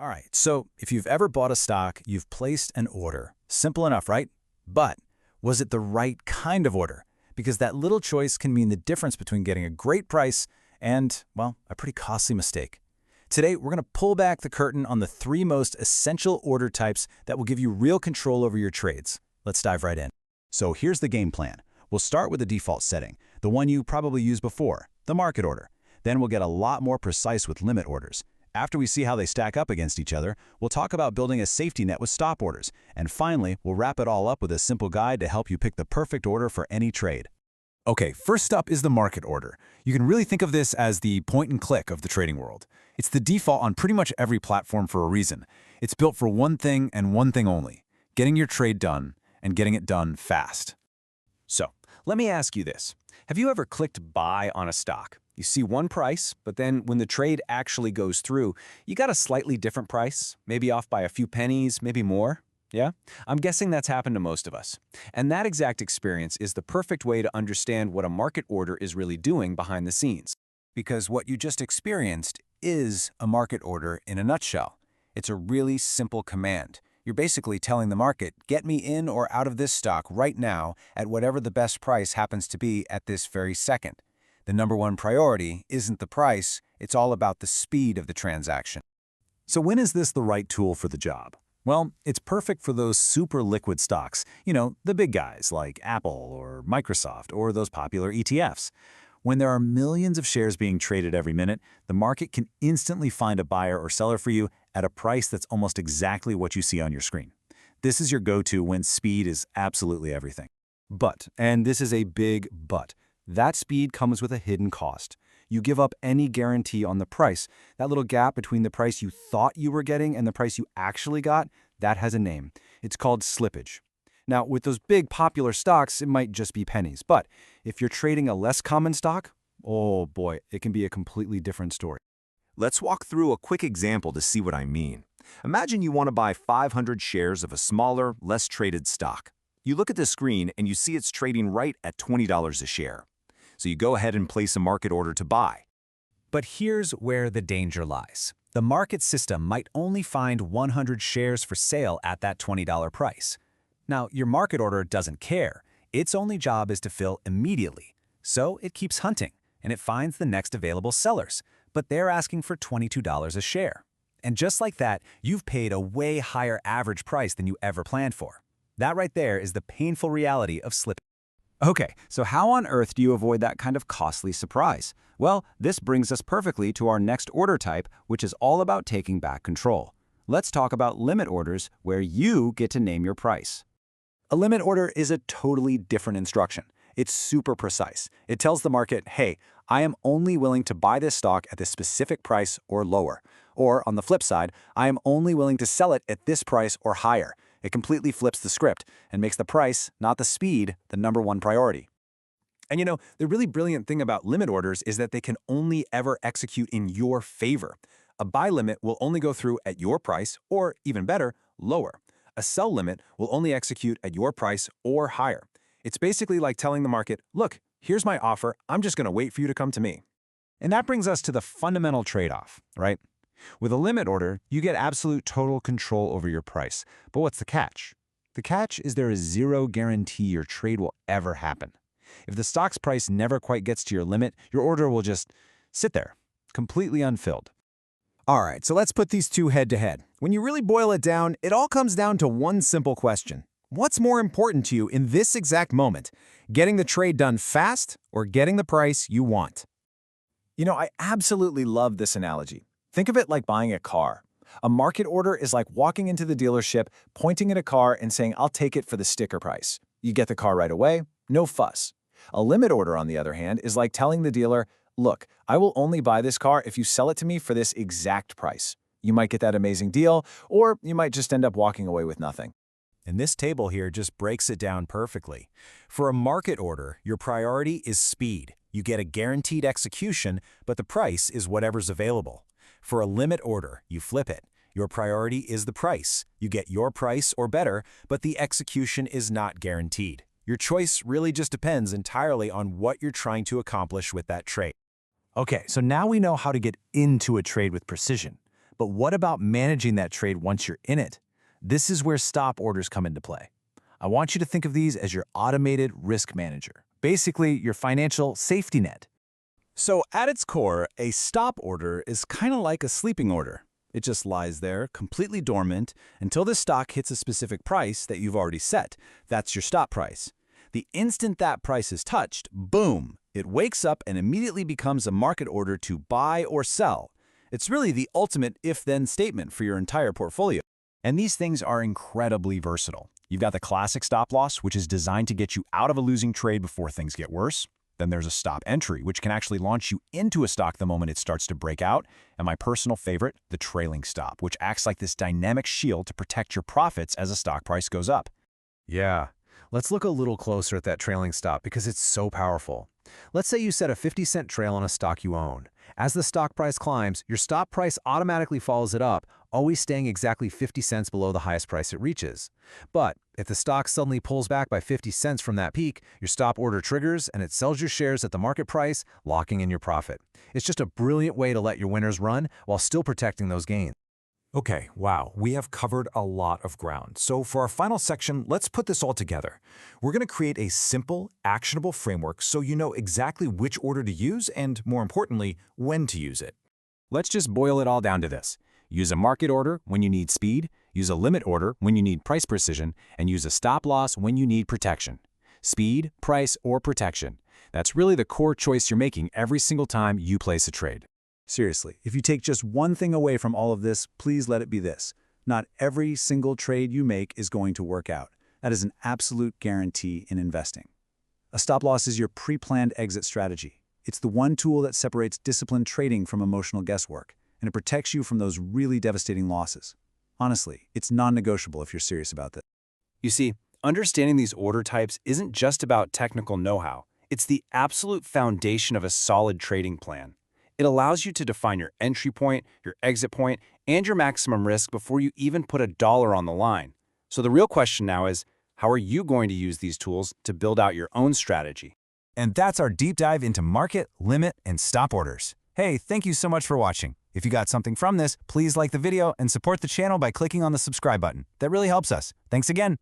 All right, so if you've ever bought a stock, you've placed an order. Simple enough, right? But was it the right kind of order? Because that little choice can mean the difference between getting a great price and, well, a pretty costly mistake. Today, we're going to pull back the curtain on the three most essential order types that will give you real control over your trades. Let's dive right in. So here's the game plan. We'll start with the default setting, the one you probably used before, the market order. Then we'll get a lot more precise with limit orders. After we see how they stack up against each other, we'll talk about building a safety net with stop orders. And finally, we'll wrap it all up with a simple guide to help you pick the perfect order for any trade. Okay, first up is the market order. You can really think of this as the point and click of the trading world. It's the default on pretty much every platform for a reason. It's built for one thing and one thing only: getting your trade done and getting it done fast. So, let me ask you this. Have you ever clicked buy on a stock? You see one price, but then when the trade actually goes through, you got a slightly different price, maybe off by a few pennies, maybe more. Yeah? I'm guessing that's happened to most of us. And that exact experience is the perfect way to understand what a market order is really doing behind the scenes. Because what you just experienced is a market order in a nutshell. It's a really simple command. You're basically telling the market, get me in or out of this stock right now at whatever the best price happens to be at this very second. The number one priority isn't the price, it's all about the speed of the transaction. So when is this the right tool for the job? Well, it's perfect for those super liquid stocks, the big guys like Apple or Microsoft or those popular ETFs. When there are millions of shares being traded every minute, the market can instantly find a buyer or seller for you at a price that's almost exactly what you see on your screen. This is your go-to when speed is absolutely everything. But, and this is a big but, that speed comes with a hidden cost. You give up any guarantee on the price. That little gap between the price you thought you were getting and the price you actually got, that has a name. It's called slippage. Now, with those big popular stocks, it might just be pennies. But if you're trading a less common stock, oh boy, it can be a completely different story. Let's walk through a quick example to see what I mean. Imagine you want to buy 500 shares of a smaller, less traded stock. You look at the screen and you see it's trading right at $20 a share. So you go ahead and place a market order to buy. But here's where the danger lies. The market system might only find 100 shares for sale at that $20 price. Now, your market order doesn't care. Its only job is to fill immediately. So it keeps hunting, and it finds the next available sellers. But they're asking for $22 a share. And just like that, you've paid a way higher average price than you ever planned for. That right there is the painful reality of slipping. Okay, so how on earth do you avoid that kind of costly surprise? Well, this brings us perfectly to our next order type, which is all about taking back control. Let's talk about limit orders, where you get to name your price. A limit order is a totally different instruction. It's super precise. It tells the market, hey, I am only willing to buy this stock at this specific price or lower. Or on the flip side, I am only willing to sell it at this price or higher. It completely flips the script and makes the price, not the speed, the number one priority. And the really brilliant thing about limit orders is that they can only ever execute in your favor. A buy limit will only go through at your price, or even better, lower. A sell limit will only execute at your price or higher. It's basically like telling the market, look, here's my offer, I'm just going to wait for you to come to me. And that brings us to the fundamental trade-off, right? With a limit order, you get absolute total control over your price. But what's the catch? The catch is there is zero guarantee your trade will ever happen. If the stock's price never quite gets to your limit, your order will just sit there, completely unfilled. All right, so let's put these two head to head. When you really boil it down, it all comes down to one simple question. What's more important to you in this exact moment? Getting the trade done fast or getting the price you want? I absolutely love this analogy. Think of it like buying a car. A market order is like walking into the dealership, pointing at a car and saying, I'll take it for the sticker price. You get the car right away, no fuss. A limit order, on the other hand, is like telling the dealer, look, I will only buy this car if you sell it to me for this exact price. You might get that amazing deal, or you might just end up walking away with nothing. And this table here just breaks it down perfectly. For a market order, your priority is speed. You get a guaranteed execution, but the price is whatever's available. For a limit order, you flip it. Your priority is the price. You get your price or better, but the execution is not guaranteed. Your choice really just depends entirely on what you're trying to accomplish with that trade. Okay, so now we know how to get into a trade with precision. But what about managing that trade once you're in it? This is where stop orders come into play. I want you to think of these as your automated risk manager, basically your financial safety net. So at its core, a stop order is kind of like a sleeping order. It just lies there, completely dormant, until the stock hits a specific price that you've already set. That's your stop price. The instant that price is touched, boom, it wakes up and immediately becomes a market order to buy or sell. It's really the ultimate if-then statement for your entire portfolio. And these things are incredibly versatile. You've got the classic stop loss, which is designed to get you out of a losing trade before things get worse. Then there's a stop entry, which can actually launch you into a stock the moment it starts to break out. And my personal favorite, the trailing stop, which acts like this dynamic shield to protect your profits as a stock price goes up. Yeah, let's look a little closer at that trailing stop because it's so powerful. Let's say you set a 50-cent trail on a stock you own. As the stock price climbs, your stop price automatically follows it up, always staying exactly 50 cents below the highest price it reaches. But if the stock suddenly pulls back by 50 cents from that peak, your stop order triggers and it sells your shares at the market price, locking in your profit. It's just a brilliant way to let your winners run while still protecting those gains. Okay, wow, we have covered a lot of ground. So for our final section, let's put this all together. We're going to create a simple, actionable framework so you know exactly which order to use and, more importantly, when to use it. Let's just boil it all down to this. Use a market order when you need speed, use a limit order when you need price precision, and use a stop loss when you need protection. Speed, price, or protection. That's really the core choice you're making every single time you place a trade. Seriously, if you take just one thing away from all of this, please let it be this. Not every single trade you make is going to work out. That is an absolute guarantee in investing. A stop loss is your pre-planned exit strategy. It's the one tool that separates disciplined trading from emotional guesswork, and it protects you from those really devastating losses. Honestly, it's non-negotiable if you're serious about this. You see, understanding these order types isn't just about technical know-how. It's the absolute foundation of a solid trading plan. It allows you to define your entry point, your exit point, and your maximum risk before you even put a dollar on the line. So the real question now is, how are you going to use these tools to build out your own strategy? And that's our deep dive into market, limit, and stop orders. Hey, thank you so much for watching. If you got something from this, please like the video and support the channel by clicking on the subscribe button. That really helps us. Thanks again.